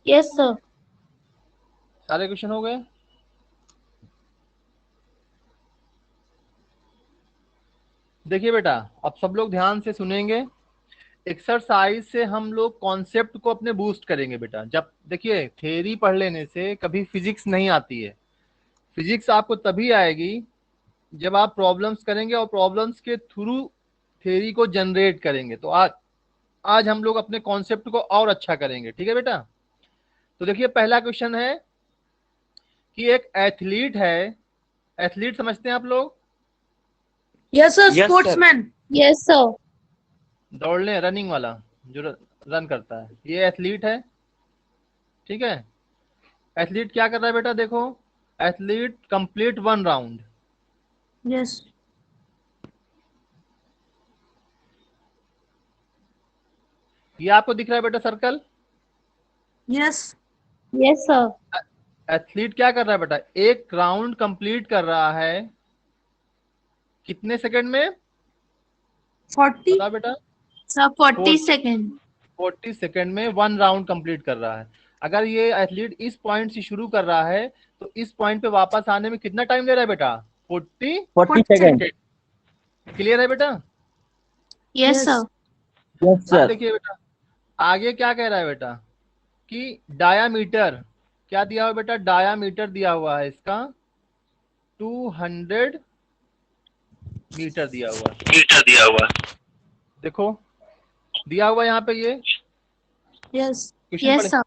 Yes sir. सारे question हो गए? देखिए बेटा, अब सब लोग ध्यान से सुनेंगे। एक्सरसाइज से हम लोग कॉन्सेप्ट को अपने बूस्ट करेंगे बेटा। जब देखिए, थ्योरी पढ़ लेने से कभी फिजिक्स नहीं आती है। फिजिक्स आपको तभी आएगी जब आप प्रॉब्लम्स करेंगे और प्रॉब्लम्स के थ्रू थ्योरी को जनरेट करेंगे। तो आज हम लोग अपने कॉन्सेप्ट को और अच्छा करेंगे, ठीक है बेटा। तो देखिए, पहला क्वेश्चन है कि एक एथलीट है। एथलीट समझते हैं आप लोग? Yes sir, sportsman. Yes sir. दौड़ने, रनिंग वाला, जो रन करता है, ये एथलीट है, ठीक है। एथलीट क्या कर रहा है बेटा? देखो, एथलीट कंप्लीट 1 राउंड। यस। ये आपको दिख रहा है बेटा circle? Yes. Yes sir. Athlete क्या कर रहा है बेटा? एक राउंड कंप्लीट कर रहा है कितने सेकंड में? 40 बताओ बेटा। Sir, 40 second. 40 सेकंड में 1 राउंड कंप्लीट कर रहा है। अगर ये एथलीट इस पॉइंट से शुरू कर रहा है तो इस पॉइंट पे वापस आने में कितना टाइम ले रहा है बेटा? 40 सेकेंड। क्लियर है बेटा? Yes sir. अब देखिए बेटा, आगे क्या कह रहा है बेटा कि डायामीटर क्या दिया हुआ बेटा? डायामीटर दिया हुआ है इसका 200 मीटर दिया हुआ है। देखो, दिया हुआ यहाँ पे ये यस। क्वेश्चन यस पढ़े, सर।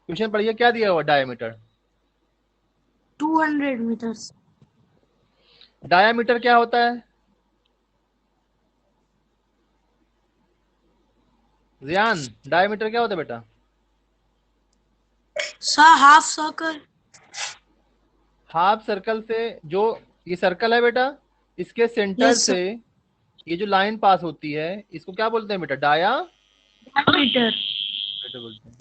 क्वेश्चन पढ़िए, क्या दिया हुआ डायामीटर? 200 मीटर्स। डायामीटर क्या होता है रियान? डायामीटर क्या होता है बेटा? Sir, half circle. Half circle से जो ये सर्कल है बेटा, इसके सेंटर यस से ये जो लाइन पास होती है इसको क्या बोलते हैं बेटा? मीटर। मीटर बोलते हैं।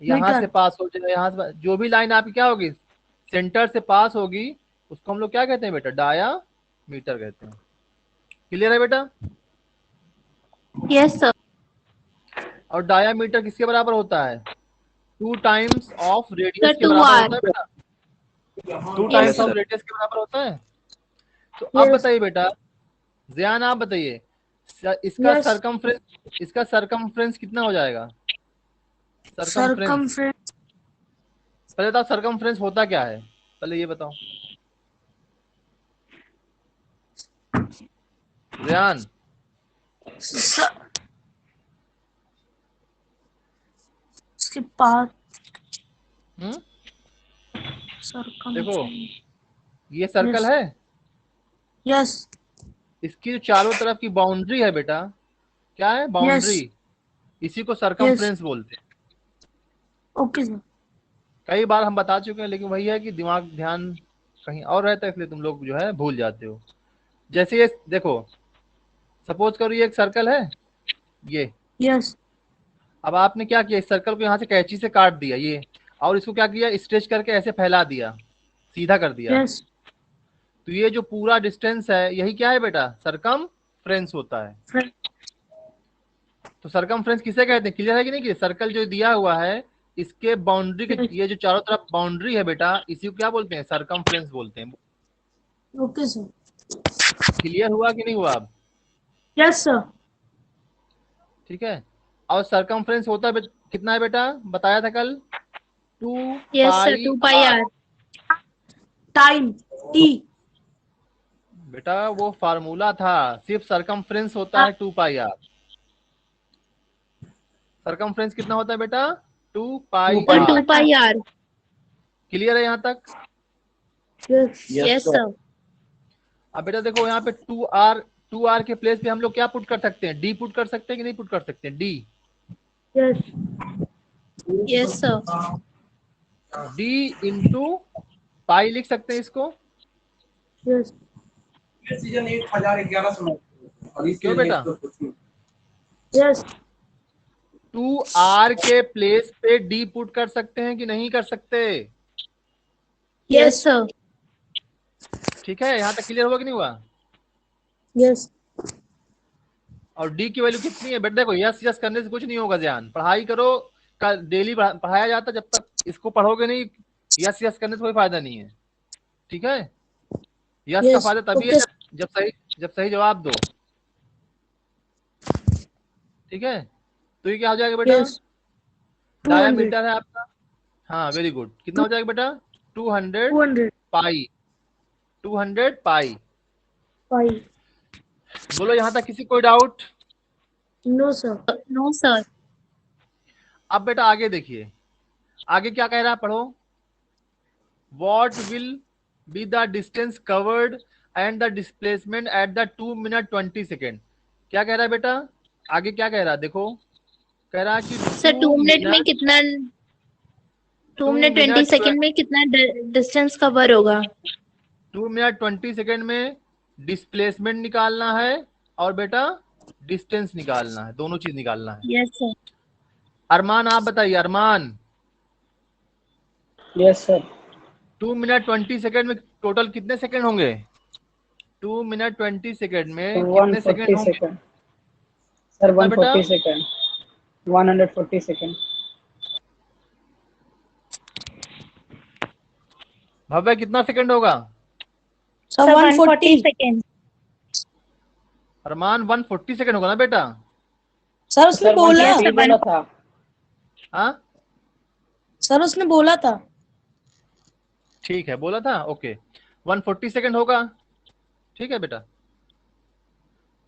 यहाँ से मीटर। पास हो जाए, यहाँ से जो भी लाइन आपकी क्या होगी, सेंटर से पास होगी, उसको हम लोग क्या कहते हैं बेटा? डाया मीटर कहते हैं। क्लियर है बेटा? Yes sir. और डायामीटर किसके बराबर होता है? 2 टाइम्स ऑफ सर, रेडियस के 2 बराबर आर। होता है बेटा। 2 yes times of sir. Radius के बराबर होता है। तो अब यस। बताइए बेटा, ध्यान आप बताइए, इसका यस। सरकमफ्रेंस कितना हो जाएगा? Circumference, circumference. पहले बताओ सरकमफ्रेंस होता क्या है, पहले ये बताओ ध्यान। उसके पास देखो, सरकमफ्रेंस। ये सर्कल है, यस। इसकी जो चारों तरफ की बाउंड्री है बेटा, क्या है? यस। बाउंड्री। इसी को यस। सरकमफ्रेंस बोलते हैं। Okay sir. कई बार हम बता चुके हैं, लेकिन वही है कि दिमाग ध्यान कहीं और रहता है, इसलिए तुम लोग जो है भूल जाते हो। जैसे ये देखो, सपोज करो ये एक सर्कल है ये। यस। अब आपने क्या किया, इस सर्कल को यहाँ से कैंची से काट दिया ये, और इसको क्या किया, स्ट्रेच करके ऐसे फैला दिया, सीधा कर दिया। यस। तो ये जो पूरा डिस्टेंस है यही क्या है बेटा? सरकमफ्रेंस होता है। तो सरकमफ्रेंस किसे कहते हैं? क्लियर है कि नहीं? कि सर्कल जो दिया हुआ है, इसके बाउंड्री के ये जो चारों तरफ बाउंड्री है बेटा, इसी को क्या बोलते हैं? सरकमफ्रेंस बोलते हैं। Okay sir. क्लियर हुआ कि नहीं हुआ अब? Yes sir. ठीक है। और सरकमफ्रेंस होता है कितना है बेटा? बताया था कल, 2 yes sir, pi 2 pi R. R. Time T. बेटा वो फार्मूला था, सिर्फ सरकमफ्रेंस होता है 2 पाई आर। सरकमफ्रेंस कितना होता है बेटा? 2 pi 2 R. Pi R. Clear है यहाँ तक? Yes sir. अब बेटा देखो, यहाँ पे 2 आर के प्लेस पे हम लोग क्या पुट कर सकते हैं? डी पुट कर सकते हैं कि नहीं पुट कर सकते हैं? D. Yes. Yes sir. D into pi लिख सकते हैं इसको। यस। सीजन 1011 और इस क्यों सीजन बेटा? यस। 2 आर के प्लेस पे डी पुट कर सकते हैं कि नहीं कर सकते? Yes sir. ठीक है, यहाँ तक क्लियर हुआ कि नहीं हुआ? यस। और डी की वैल्यू कितनी है बेटा? देखो, यस यस करने से कुछ नहीं होगा ध्यान, पढ़ाई करो, का डेली पढ़ाया जाता, जब तक इसको पढ़ोगे नहीं, यस यस करने से कोई फायदा नहीं है, ठीक है। यस का Yes. फायदा तभी है Okay. जब सही जवाब दो, ठीक है। तो ये क्या हो जाएगा बेटा? Yes. 200. डायामीटर है आपका, हाँ वेरी गुड। कितना हो जाएगा बेटा? 200 200. पाई, 200 पाई। 5. बोलो यहाँ तक किसी कोई doubt? No, sir. No, sir. अब बेटा आगे देखिए, आगे क्या कह रहा है, पढ़ो। What will be the distance covered and the displacement at the 2 minute 20 second? क्या कह रहा है बेटा? आगे क्या कह रहा है देखो, कह रहा है कि सर 2 मिनट में कितना, 2 मिनट 20 सेकंड में कितना डिस्टेंस कवर होगा? 2 मिनट 20 सेकंड में डिस्प्लेसमेंट निकालना है और बेटा डिस्टेंस निकालना है, दोनों चीज निकालना है। Yes sir. अरमान आप बताइए, Arman. Yes sir. 2 minute 20 second में टोटल कितने सेकंड होंगे? 2 मिनट 20 सेकंड में कितने सेकंड होंगे? सर कितना बेटा? 140 सेकंड, 140 सेकंड। भव्य कितना सेकंड होगा? Sir, 140. सेकंड। अरमान 140 सेकंड होगा ना बेटा? सर उसने बोला, 140 बोला था। हाँ सर उसने बोला था। ठीक है, बोला था, ओके। 140 सेकंड होगा, ठीक है बेटा,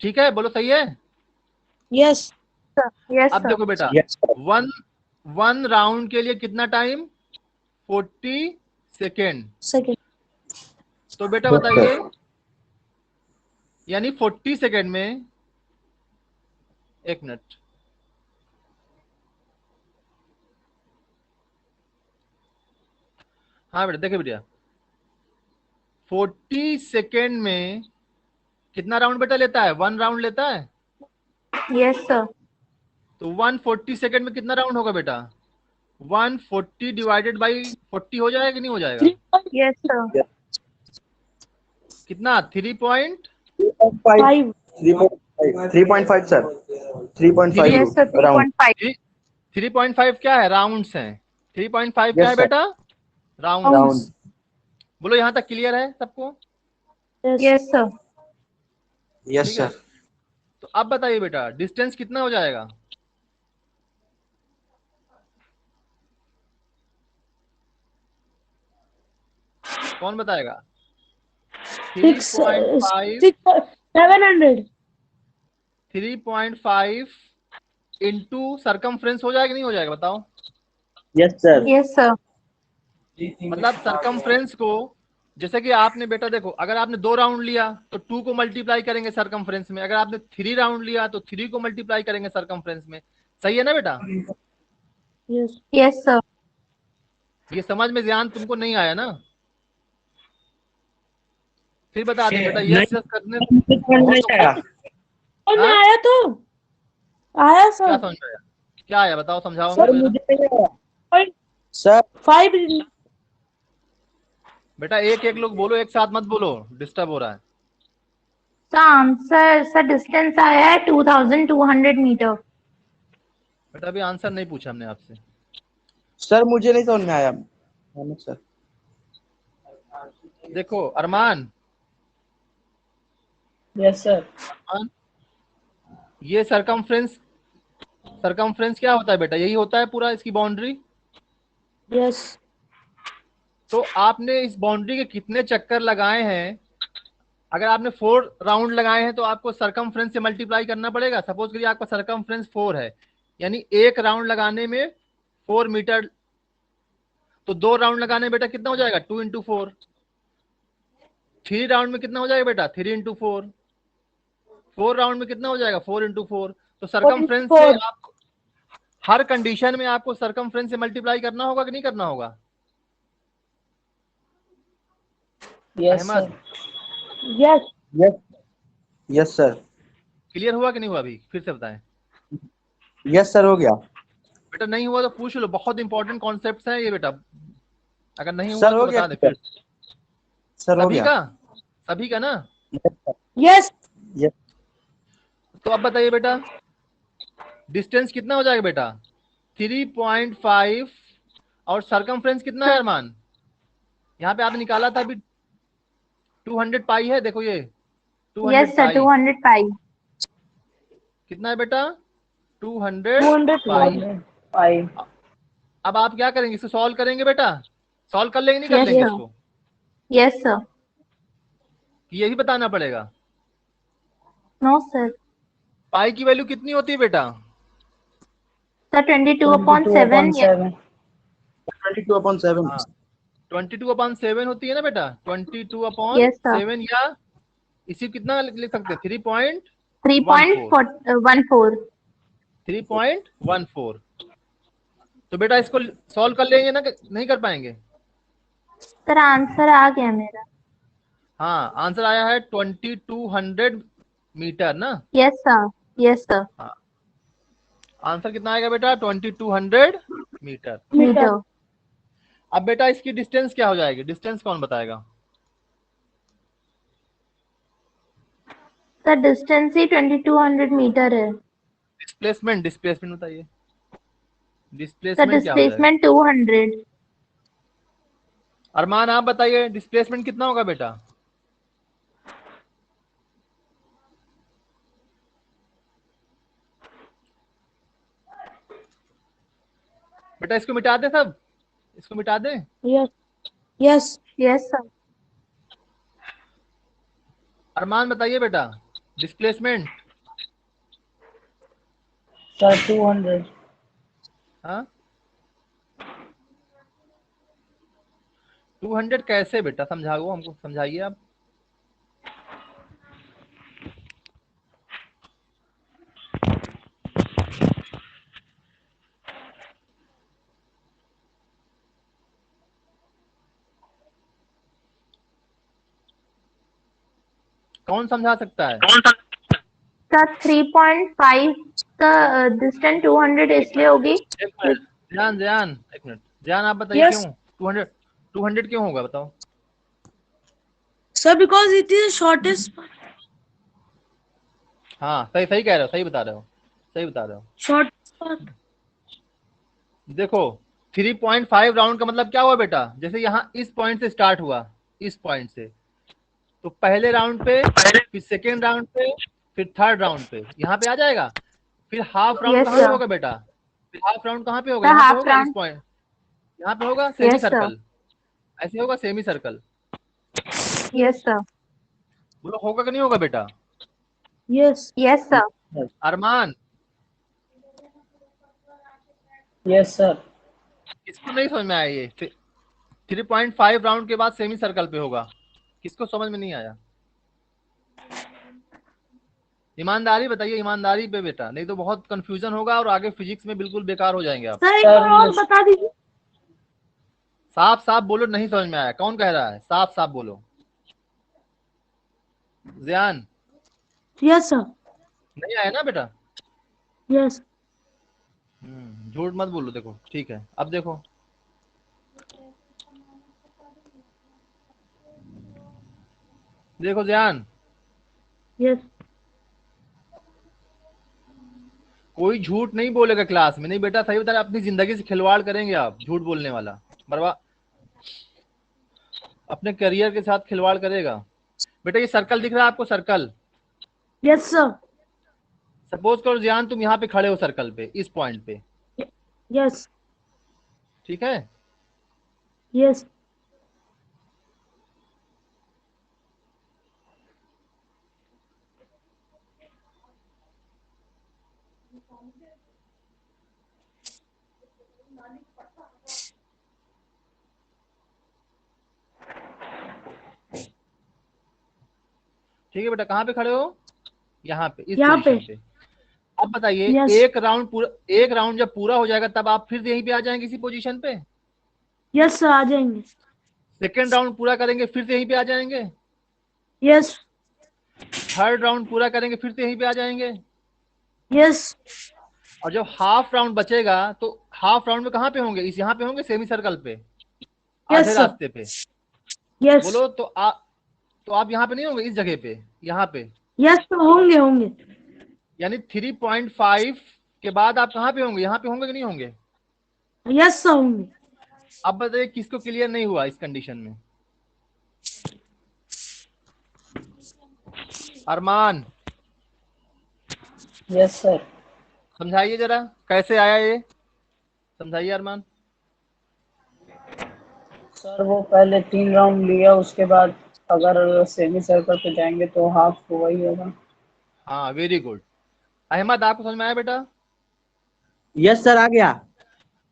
ठीक है, बोलो सही है। Yes. यस अब देखो बेटा, वन राउंड के लिए कितना टाइम? 40 सेकेंड। Second. तो बेटा बताइए, यानी 40 सेकेंड में, एक मिनट, हाँ बेटा देखिए बेटा, 40 सेकेंड में कितना राउंड बेटा लेता है? 1 राउंड लेता है। Yes sir. तो 140 सेकेंड में कितना राउंड होगा बेटा? 140 डिवाइडेड बाई 40 हो जाएगा कि नहीं हो जाएगा? Yes sir. कितना? 3.5 5. 3.5 सर, 3.5 यस सर। राउंड। 3.5। 3.5 क्या है? राउंड्स हैं। 3.5 क्या है sir. बेटा? राउंड। राउंड। बोलो यहाँ तक क्लियर है सबको? Yes. Yes sir. यस ठीक है। सर। तो अब बताइए बेटा, डिस्टेंस कितना हो जाएगा? कौन बताएगा? 3.5 700. 3.5 इंटू सरकमफ्रेंस हो जाएगा कि नहीं हो जाएगा बताओ? Yes sir. Yes sir. मतलब सरकमफ्रेंस को, जैसे कि आपने बेटा देखो, अगर आपने 2 राउंड लिया तो 2 को मल्टीप्लाई करेंगे सरकमफ्रेंस में, अगर आपने 3 राउंड लिया तो 3 को मल्टीप्लाई करेंगे सरकमफ्रेंस में। सही है ना बेटा? Yes. Yes sir. ये समझ में ध्यान तुमको नहीं आया ना? फिर बता दे बेटा, यस यस करने और मैं हाँ? आया तो आया क्या सर. समझ आया? क्या आया बताओ, समझाओ सर मुझे जरा। मुझे सर 5. बेटा एक एक लोग बोलो, एक साथ मत बोलो, डिस्टर्ब हो रहा है। सर आंसर, सर डिस्टेंस आया है 2200 मीटर। बेटा अभी आंसर नहीं पूछा हमने आपसे। सर मुझे नहीं समझ में आया सर। देखो अरमान, यस सर। ये सरकमफ्रेंस क्या होता है बेटा? यही होता है पूरा इसकी बाउंड्री। Yes. तो आपने इस बाउंड्री के कितने चक्कर लगाए हैं? अगर आपने 4 राउंड लगाए हैं तो आपको सरकमफ्रेंस से मल्टीप्लाई करना पड़ेगा। सपोज करिए आपका सरकमफ्रेंस 4 है, यानी एक राउंड लगाने में 4 मीटर। तो 2 राउंड लगाने में बेटा कितना हो जाएगा? 2 इंटू 4। 3 राउंड में कितना हो जाएगा बेटा? 3 इंटू 4। 4 राउंड में कितना हो जाएगा? 4 इंटू 4। तो सरकमफ्रेंस से आप हर कंडीशन में आपको सरकमफ्रेंस से मल्टीप्लाई करना होगा कि नहीं करना होगा? Yes Ahmad, sir. Yes. Yes yes sir. Clear हुआ कि नहीं हुआ? अभी फिर से बताएं। यस सर हो गया। बेटा नहीं हुआ तो पूछ लो, बहुत इंपॉर्टेंट कॉन्सेप्ट्स हैं ये बेटा। अगर नहीं हुआ सर तो हो बता गया दे फिर। सर, हो सभी गया। सभी का ना? Yes. तो अब बताइए बेटा, डिस्टेंस कितना हो जाएगा बेटा? 3.5 और सरकमफ्रेंस कितना है अरमान? यहाँ पे आपने निकाला था अभी 200 पाई है, देखो ये 200 यस सर, पाई 200 पाई। कितना है बेटा? 200 200 पाई। 5 अब आप क्या करेंगे, इसको सॉल्व करेंगे बेटा? सॉल्व कर लेंगे नहीं कर Yes, लेंगे sir. इसको? Yes sir. कि ये भी बताना पड़ेगा? No sir. पाई की वैल्यू कितनी होती है बेटा? सर 22/7। 22/7 हाँ 22/7 होती है ना बेटा, Yes, sir. 22/7 या इसी कितना लिख सकते हैं 3.14 3.14। 3.14। तो बेटा इसको सॉल्व कर लेंगे ना, नहीं कर पाएंगे? सर आंसर आ गया मेरा। हाँ आंसर आया है 2200 मीटर ना। Yes sir. Yes sir. हाँ आंसर कितना आएगा बेटा? 2200 मीटर। मीटर। अब बेटा इसकी डिस्टेंस क्या हो जाएगी? डिस्टेंस कौन बताएगा? सर डिस्टेंस ही 2200 मीटर है। डिस्प्लेसमेंट डिस्प्लेसमेंट बताइए, सर डिस्प्लेसमेंट क्या हो जाएगा? डिस्प्लेसमेंट 200। अरमान आप बताइए डिस्प्लेसमेंट कितना होगा बेटा? बेटा इसको मिटा दे, सब इसको मिटा दे। Yes. Yes. Yes sir. Arman बताइए बेटा डिस्प्लेसमेंट। सर 200 हाँ 200 कैसे बेटा? समझाओ हमको, समझाइए आप। कौन समझा सकता है? सर 3.5 का डिस्टेंस 200 इसलिए होगी। एक मिनट ध्यान ध्यान, एक मिनट ध्यान, आप बताइए Yes. क्यों 200 क्यों होगा बताओ? Sir, because it is the shortest path. हाँ सही सही कह रहे हो, सही बता रहे हो, सही बता रहे हो। Shortest path. देखो 3.5 राउंड का मतलब क्या हुआ बेटा? जैसे यहाँ इस पॉइंट से स्टार्ट हुआ, इस पॉइंट से, तो पहले राउंड पे, फिर सेकेंड राउंड पे, फिर थर्ड राउंड पे यहाँ पे आ जाएगा। फिर हाफ राउंड Yes, कहाँ पे sir. होगा बेटा? फिर हाफ राउंड कहाँ पे होगा? Sir, यहाँ पे half होगा, इस round. पॉइंट यहाँ पे होगा सेमी Yes, sir. सर्कल, ऐसे होगा सेमी सर्कल। Yes sir. बोलो होगा कि नहीं होगा बेटा? Yes. Yes sir. Arman yes sir किसको नहीं समझ में आया ये? 3.5 राउंड के बाद सेमी सर्कल पे होगा, किसको समझ में नहीं आया? ईमानदारी बताइए, ईमानदारी पे बेटा, नहीं तो बहुत कंफ्यूजन होगा और आगे फिजिक्स में बिल्कुल बेकार हो जाएंगे आप। Sir, एक बार और बता दीजिए। साफ साफ बोलो, नहीं समझ में आया? कौन कह रहा है? साफ साफ बोलो। ज़ियान Yes, sir. नहीं आया ना बेटा? Yes. झूठ मत बोलो। देखो ठीक है, अब देखो देखो ज़ियान, Yes. कोई झूठ नहीं बोलेगा क्लास में। नहीं बेटा सही बता रहे, अपनी जिंदगी से खिलवाड़ करेंगे आप, झूठ बोलने वाला बर्बाद, अपने करियर के साथ खिलवाड़ करेगा। बेटा ये सर्कल दिख रहा है आपको? Circle, Yes, sir. सपोज करो ज़ियान तुम यहाँ पे खड़े हो सर्कल पे, इस पॉइंट पे, Yes. ठीक है? Yes. ठीक है बेटा, कहाँ पे खड़े हो? यहाँ पे, इस यहाँ पे। पोजीशन पे। अब बताइए Yes. एक राउंड जब पूरा हो जाएगा तब आप फिर यहीं पे आ जाएंगे इसी पोजीशन पे। Yes, sir. आ जाएंगे। सेकेंड राउंड पूरा करेंगे फिर से यहीं पे आ जाएंगे। Yes. थर्ड राउंड पूरा करेंगे फिर से यहीं पे आ जाएंगे। Yes. और जब हाफ राउंड बचेगा तो हाफ राउंड में कहाँ पे होंगे? इस यहाँ पे होंगे, सेमी सर्कल पे, आधे sir. रास्ते पे। Yes. बोलो तो आप यहाँ पे नहीं होंगे, इस जगह पे, यहाँ पे। Yes, sir. होंगे होंगे। यानी 3.5 के बाद आप कहाँ पे होंगे? यहाँ पे होंगे कि नहीं होंगे? यस सर होंगे। अब बताइए किसको क्लियर नहीं हुआ इस कंडीशन में? अरमान यस सर। समझाइए जरा कैसे आया ये, समझाइए अरमान। सर वो पहले 3 राउंड लिया, उसके बाद अगर सेमी सर्कल पे जाएंगे तो हाफ तो वही होगा। हाँ वेरी गुड। अहमद आपको समझ में आया बेटा? यस सर, आ गया।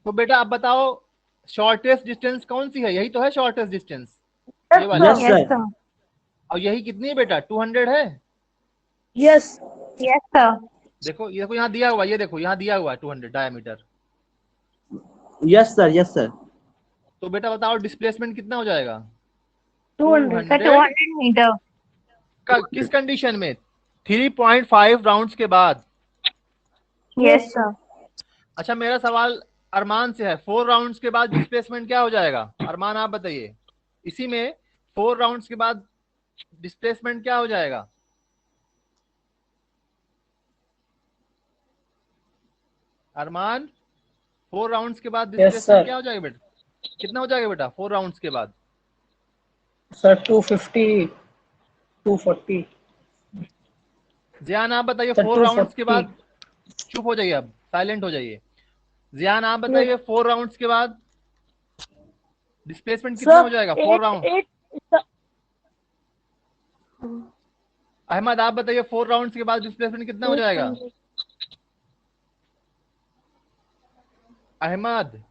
तो बेटा अब बताओ शॉर्टेस्ट डिस्टेंस कौन सी है? यही तो है शॉर्टेस्ट डिस्टेंस, ये वाली। Yes sir. और यही कितनी है बेटा? 200 है। यस। Yes sir. देखो ये देखो यहाँ दिया हुआ, ये देखो यहाँ दिया हुआ 200 diameter. Yes sir, yes sir. तो बेटा बताओ डिस्प्लेसमेंट कितना हो जाएगा? 200 सर 200 मीटर। किस कंडीशन में? 3.5 राउंड्स के बाद। Yes sir. अच्छा मेरा सवाल अरमान से है, 4 राउंड्स के बाद डिस्प्लेसमेंट क्या हो जाएगा? अरमान आप बताइए, इसी में 4 राउंड्स के बाद डिस्प्लेसमेंट क्या हो जाएगा? अरमान 4 राउंड्स के बाद डिस्प्लेसमेंट क्या हो जाएगा बेटा? कितना हो जाएगा बेटा 4 राउंड्स के बाद? सर 250, 240। जियान आप बताइए सर 4 राउंड्स के 240। बाद। चुप हो जाइए, अब साइलेंट हो जाइए। जियान आप बताइए 4 राउंड्स के बाद डिस्प्लेसमेंट कितना हो जाएगा? 4 राउंड। अहमद आप बताइए 4 राउंड्स के बाद डिस्प्लेसमेंट कितना हो जाएगा? अहमद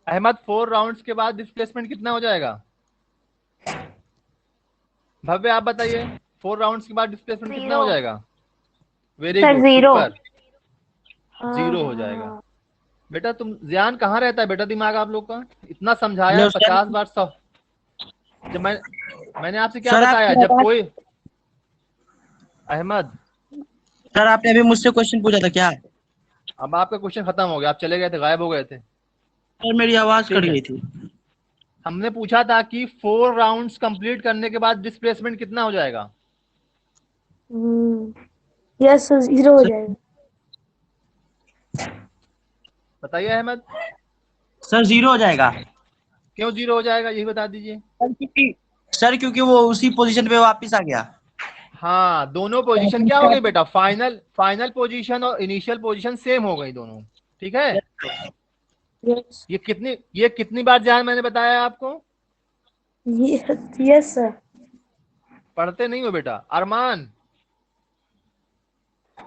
अहमद 4 राउंड्स के बाद डिस्प्लेसमेंट कितना हो जाएगा? भव्य आप बताइए 4 राउंड्स के बाद डिस्प्लेसमेंट कितना हो जाएगा? Very sir good, zero. Super. 0 हो जाएगा। बेटा तुम जियान कहाँ रहता है बेटा दिमाग आप लोग का? इतना समझाया हेलो, सर। 50 बार। जब मैंने आपसे क्या सर, बताया? आपने जब कोई अहमद सर आपने अभी मुझसे क्वेश्चन पूछा था क्या? अब आपका क्वेश्चन खत्म हो गया, आप चले गए थे, गायब हो गए थे। सर मेरी आवाज ठीक कट है। गई थी। हमने पूछा था कि 4 राउंड्स कंप्लीट करने के बाद डिस्प्लेसमेंट कितना हो जाएगा? यस सर 0 हो जाएगा। बताइए अहमद। सर 0 हो जाएगा। क्यों 0 हो जाएगा यही बता दीजिए। क्योंकि वो उसी पोजीशन पे वापस आ गया। हाँ दोनों पोजीशन क्या हो गई बेटा? फाइनल पोजीशन और इनिशियल पोजीशन सेम हो गई दोनों। ठीक है। यस। ये कितनी बार जान मैंने बताया आपको? Yes sir. पढ़ते नहीं हो बेटा? अरमान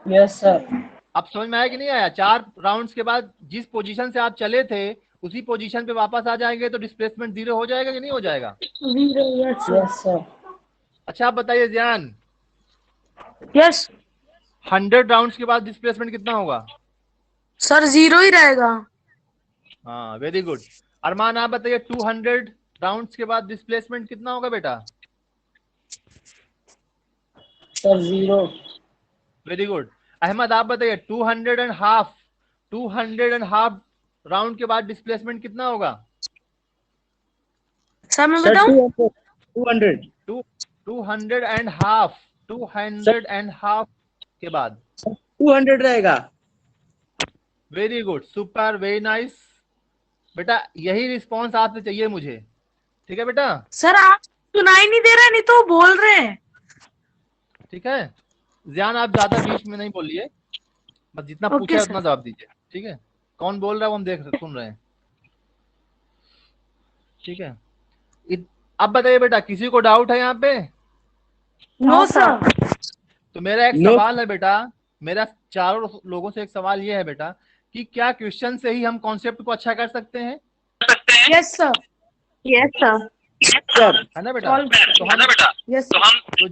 यस सर। अब समझ में आया कि नहीं आया? 4 राउंड्स के बाद जिस पोजीशन से आप चले थे उसी पोजीशन पे वापस आ जाएंगे तो डिस्प्लेसमेंट 0 हो जाएगा कि नहीं हो जाएगा? 0। Yes sir. Yes sir. अच्छा आप बताइए ज्ञान, यस 100 राउंड्स के बाद डिस्प्लेसमेंट कितना होगा? सर 0 ही रहेगा। हाँ वेरी गुड। अरमान आप बताइए 200 राउंड्स के बाद डिस्प्लेसमेंट कितना होगा बेटा? सर 0। Very good. अहमद आप बताइए 200 राउंड के बाद डिस्प्लेसमेंट कितना होगा? सर मैं सर बताऊं? 200 200 के बाद 200 रहेगा। Very good, super, very nice. बेटा यही रिस्पॉन्स आपसे चाहिए मुझे, ठीक है बेटा? सर आप सुनाई नहीं दे रहा, नहीं तो बोल रहे हैं। ठीक है ज्ञान, आप ज्यादा बीच में नहीं बोलिए, बस जितना ओके पूछा है सर। उतना जवाब दीजिए। ठीक है, कौन बोल रहा है वो हम सुन रहे हैं। ठीक है, अब बताइए बेटा किसी को डाउट है यहाँ पे? No sir. तो मेरा एक No. सवाल है बेटा, मेरा चारों लोगों से एक सवाल ये है बेटा कि क्या क्वेश्चन से ही हम कॉन्सेप्ट को अच्छा कर सकते हैं? Yes sir. Yes sir. Sir है ना बेटा? यस तो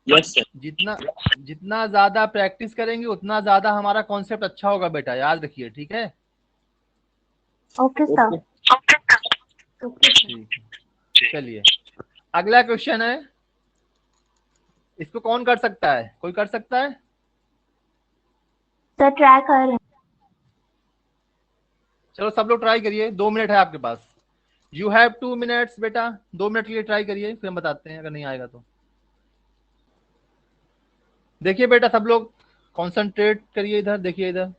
यस सर। जितना ज्यादा प्रैक्टिस करेंगे उतना ज्यादा हमारा कॉन्सेप्ट अच्छा होगा बेटा, याद रखिए। ठीक है, ओके सर। ठीक है। चलिए अगला क्वेश्चन है, इसको कौन कर सकता है? कोई कर सकता है? सर ट्राई कर रहे हैं। चलो सब लोग ट्राई करिए, 2 मिनट है आपके पास। यू हैव 2 मिनट्स बेटा, 2 मिनट के लिए ट्राई करिए, फिर हम बताते हैं अगर नहीं आएगा तो। देखिए बेटा सब लोग कॉन्सेंट्रेट करिए इधर, देखिए इधर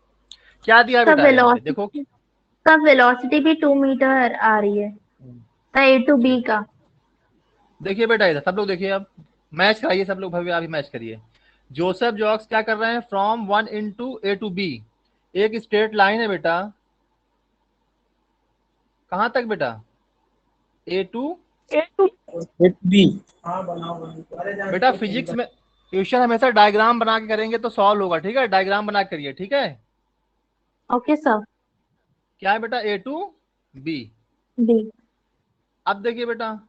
क्या दिया सब बेटा यहाँ पे देखो। वेलोसिटी भी 2 मीटर आ रही है, तो ए टू बी का। देखिए बेटा इधर सब लोग देखिए, अब मैच कराइए सब लोग, भव्य अभी मैच करिए। जोसेफ जॉक्स क्या कर रहे हैं, from 1 into A to B, एक स्ट्रेट लाइन है बेटा, कहाँ तक बेटा, ए टू बी। हाँ बनाओ बनाओ। अरे जान बेटा फिजिक्स में क्वेश्चन हमेशा डायग्राम बना के करेंगे तो सॉल्व होगा, ठीक है, डायग्राम बना के करिए, ठीक है। Okay sir. क्या है बेटा, ए टू बी। बी। अब देखिए बेटा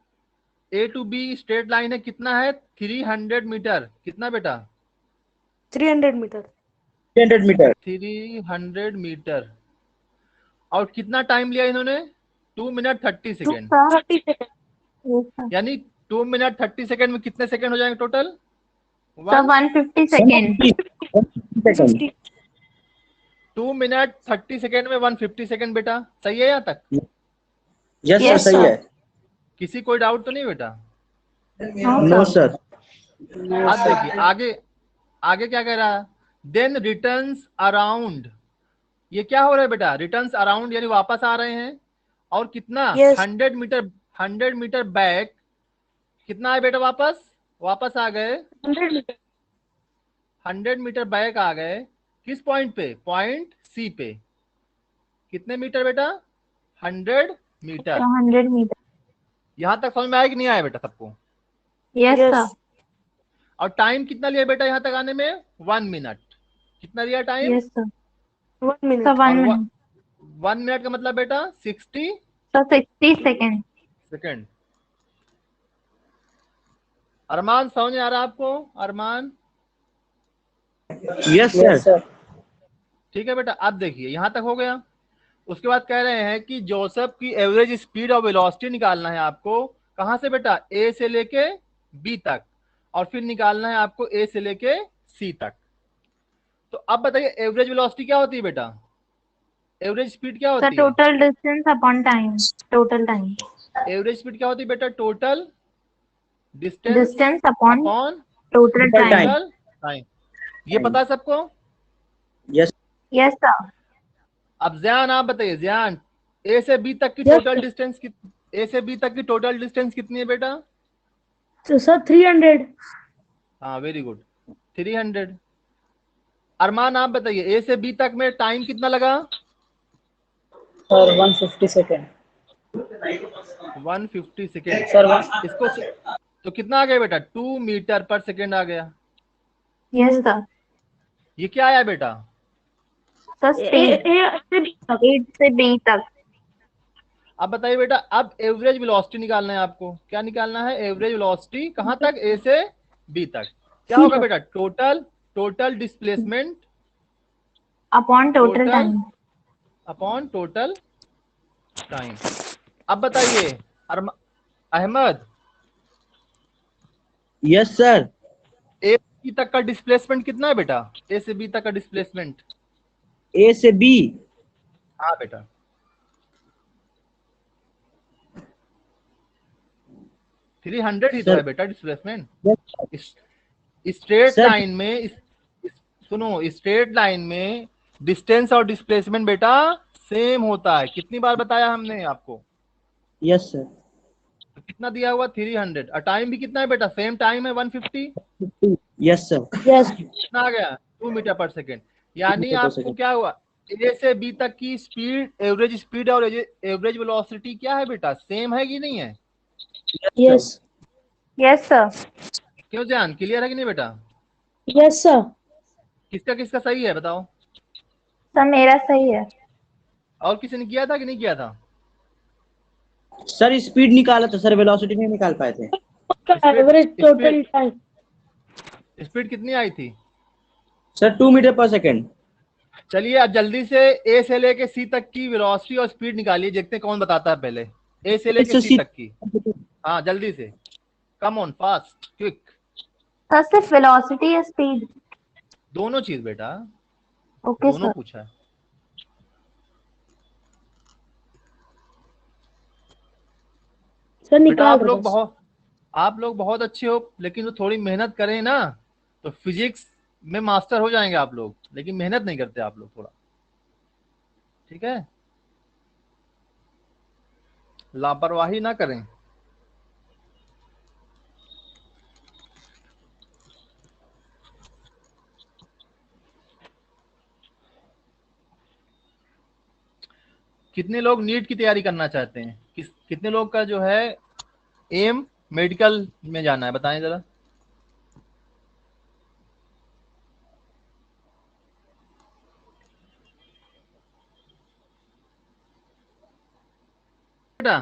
ए टू बी स्ट्रेट लाइन है, कितना है 300 मीटर, कितना बेटा 300 मीटर। 300 मीटर। 300 मीटर। और कितना टाइम लिया इन्होंने, 2 minute 30 second, 30 second. Yes, sir. यानी 2 मिनट 30 सेकेंड में कितने सेकेंड हो जाएंगे total, sir 150 second. 150 2 minute 30 second में 150 सेकेंड बेटा, सही है यहाँ तक, यस सर, Yes, सही sir. है। किसी कोई डाउट तो नहीं बेटा। No sir. अब देखिए आगे, आगे क्या कह रहा है, देन रिटर्न्स अराउंड, ये क्या हो रहा है बेटा, रिटर्न्स अराउंड यानी वापस आ रहे हैं, और कितना Yes. 100 मीटर बैक, कितना है बेटा वापस, वापस आ गए 100 मीटर। 100 मीटर बैक आ गए, किस पॉइंट पे, पॉइंट सी पे, कितने मीटर बेटा 100 मीटर। 100 मीटर। यहां तक समझ में आया कि नहीं आया बेटा सबको, यस Yes. सर। और टाइम कितना लिया बेटा यहाँ तक आने में, 1 मिनट, कितना लिया time, yes sir. 1 minute. Sir 1 और मिनट। 1 मिनट का मतलब बेटा 60 सर 60 सेकेंड। सेकेंड। अरमान समझ आ रहा है आपको, अरमान, यस यस सर। सर। ठीक है बेटा। अब देखिए यहाँ तक हो गया, उसके बाद कह रहे हैं कि जोसेफ की एवरेज स्पीड और वेलोसिटी निकालना है आपको, कहाँ से बेटा, ए से लेके बी तक, और फिर निकालना है आपको ए से लेके सी तक। तो अब बताइए एवरेज वेलोसिटी क्या होती है बेटा, एवरेज स्पीड क्या सर होती है, total distance upon time. Total time. Average speed क्या होती है बेटा, total distance distance upon upon total Total time. time. Total time. ये पता है सबको। Yes yes sir. अब ज्ञान आप बताइए, ज्ञान ए से बी तक की Yes, टोटल sir. डिस्टेंस ए से बी तक की टोटल डिस्टेंस कितनी है बेटा, तो सर 300। हाँ वेरी गुड 300। अरमान आप बताइए ए से बी तक में टाइम कितना लगा, सर 150 सेकेंड। 150 सेकेंड। सर इसको तो कितना आ गया बेटा, 2 मीटर पर सेकेंड आ गया। Yes sir. ये क्या आया बेटा, सर स्पीड ए से बी तक। अब बताइए बेटा, अब एवरेज वेलोसिटी निकालना है आपको, क्या निकालना है, एवरेज वेलोसिटी कहाँ तक, ए से बी तक। क्या होगा बेटा, total displacement upon total Total? Time. Upon total time. अब बताइए Ahmad, yes sir. A B तक का डिस्प्लेसमेंट कितना है बेटा, ए से बी तक का डिस्प्लेसमेंट, ए से बी। हाँ बेटा 300 ही तो Sir. है बेटा displacement. Yes. Straight Sir. Line में सुनो, स्ट्रेट लाइन में डिस्टेंस और डिस्प्लेसमेंट बेटा सेम होता है, कितनी बार बताया हमने आपको, यस सर। तो कितना दिया हुआ 300, और टाइम भी कितना है बेटा, सेम टाइम है 150, यस सर। यस। कितना आ गया 2 मीटर पर सेकेंड। यानी मीटर पर आपको सेकंड। क्या हुआ, ए से बी तक की स्पीड, एवरेज स्पीड और एवरेज वेलोसिटी क्या है बेटा, सेम है कि नहीं है, यस। Yes sir. क्यों ध्यान क्लियर है कि नहीं बेटा, यस सर। किसका किसका सही है बताओ, सर मेरा सही है। और किसी ने किया था कि नहीं किया था, सर स्पीड निकाला था सर, वेलोसिटी नहीं निकाल पाए थे। Average total time. स्पीड कितनी आई थी, सर 2 मीटर पर सेकंड। चलिए अब जल्दी से ए से लेके सी तक की वेलोसिटी और स्पीड निकालिए, देखते हैं कौन बताता है पहले, ए से लेके सी तक की, हाँ जल्दी से, come on fast quick. Sir सिर्फ वेलोसिटी या स्पीड। दोनों चीज बेटा, ओके दोनों सर। पूछा है। सर बेटा निकाल आप रहे लोग बस। बहुत अच्छे हो, लेकिन तो थोड़ी मेहनत करें ना तो फिजिक्स में मास्टर हो जाएंगे आप लोग, लेकिन मेहनत नहीं करते आप लोग थोड़ा, ठीक है, लापरवाही ना करें। कितने लोग नीट की तैयारी करना चाहते हैं? कितने लोग का जो है एम मेडिकल में जाना है, बताएं जरा। बेटा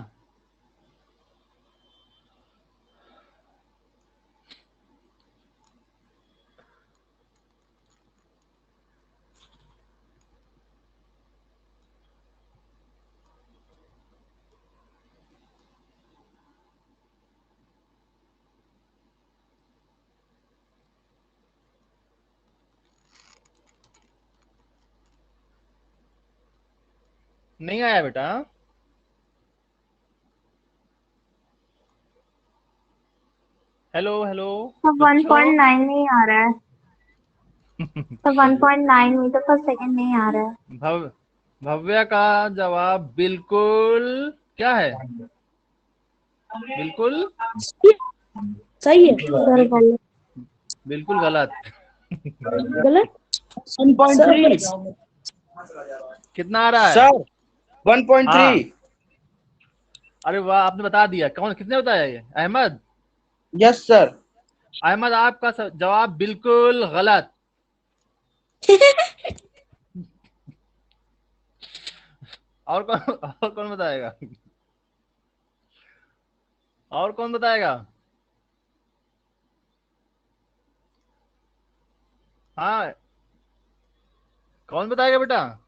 नहीं आया बेटा? हेलो हेलो तो बच्चों 1.9 नहीं आ रहा है, तो 1.9 मीटर पर सेकंड नहीं आ रहा है। भव्या का जवाब बिल्कुल क्या है? बिल्कुल सही है। गलत। बिल्कुल गलत। गलत 1.3 कितना आ रहा है? सर 1.3। हाँ, अरे वाह, आपने बता दिया। कौन, किसने बताया ये? अहमद। Yes sir. अहमद आपका जवाब बिल्कुल गलत। और कौन बताएगा? और कौन बताएगा? हाँ, कौन बताएगा बेटा?